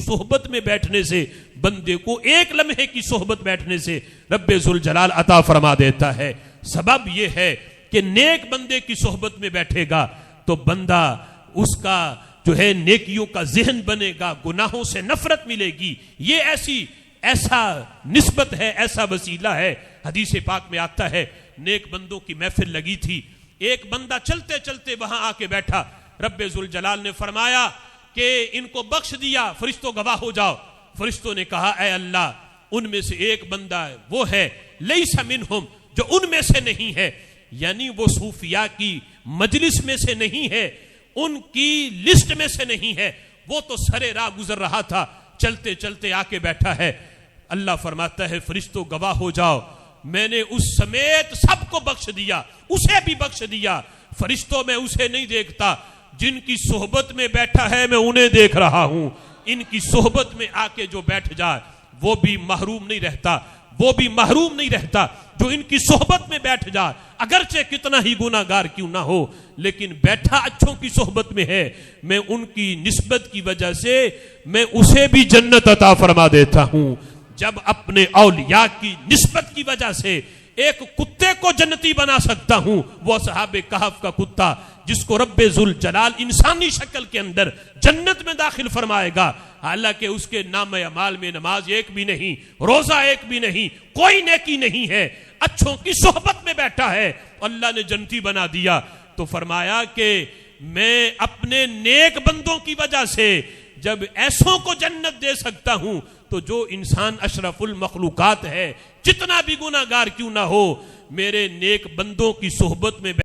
صحبت میں بیٹھنے سے، بندے کو ایک لمحے کی صحبت بیٹھنے سے رب ذوالجلال عطا فرما دیتا ہے۔ سبب یہ ہے کہ نیک بندے کی صحبت میں بیٹھے گا تو بندہ اس کا جو ہے نیکیوں کا ذہن بنے گا، گناہوں سے نفرت ملے گی۔ یہ ایسا نسبت ہے، ایسا وسیلہ ہے۔ حدیث پاک میں آتا ہے نیک بندوں کی محفل لگی تھی، ایک بندہ چلتے چلتے وہاں آ کے بیٹھا، رب ذوالجلال نے فرمایا کہ ان کو بخش دیا، فرشتوں گواہ ہو جاؤ۔ فرشتوں نے کہا اے اللہ ان میں سے ایک بندہ ہے، وہ ہے لیس منہم، جو ان میں سے نہیں ہے، یعنی وہ صوفیاء کی مجلس میں سے نہیں ہے، ان کی لسٹ میں سے نہیں ہے، وہ تو سرے راہ گزر رہا تھا، چلتے چلتے آ کے بیٹھا ہے۔ اللہ فرماتا ہے فرشتوں گواہ ہو جاؤ، میں نے اس سمیت سب کو بخش دیا، اسے بھی بخش دیا۔ فرشتوں میں اسے نہیں دیکھتا، جن کی صحبت میں بیٹھا ہے میں انہیں دیکھ رہا ہوں۔ ان کی صحبت میں آ کے جو بیٹھ جائے وہ بھی محروم نہیں رہتا، وہ بھی محروم نہیں رہتا جو ان کی صحبت میں بیٹھ جائے، اگرچہ کتنا ہی گناہ گار کیوں نہ ہو، لیکن بیٹھا اچھوں کی صحبت میں ہے، میں ان کی نسبت کی وجہ سے میں اسے بھی جنت عطا فرما دیتا ہوں۔ جب اپنے اولیاء کی نسبت کی وجہ سے ایک کتے کو جنتی بنا سکتا ہوں، وہ اصحاب کہف کا کتا جس کو رب ذوالجلال انسانی شکل کے اندر جنت میں داخل فرمائے گا، حالانکہ اس کے نام اعمال میں نماز ایک بھی نہیں، روزہ ایک بھی نہیں، کوئی نیکی نہیں ہے، اچھوں کی صحبت میں بیٹھا ہے، اللہ نے جنتی بنا دیا۔ تو فرمایا کہ میں اپنے نیک بندوں کی وجہ سے جب ایسوں کو جنت دے سکتا ہوں تو جو انسان اشرف المخلوقات ہے، جتنا بھی گناہ گار کیوں نہ ہو، میرے نیک بندوں کی صحبت میں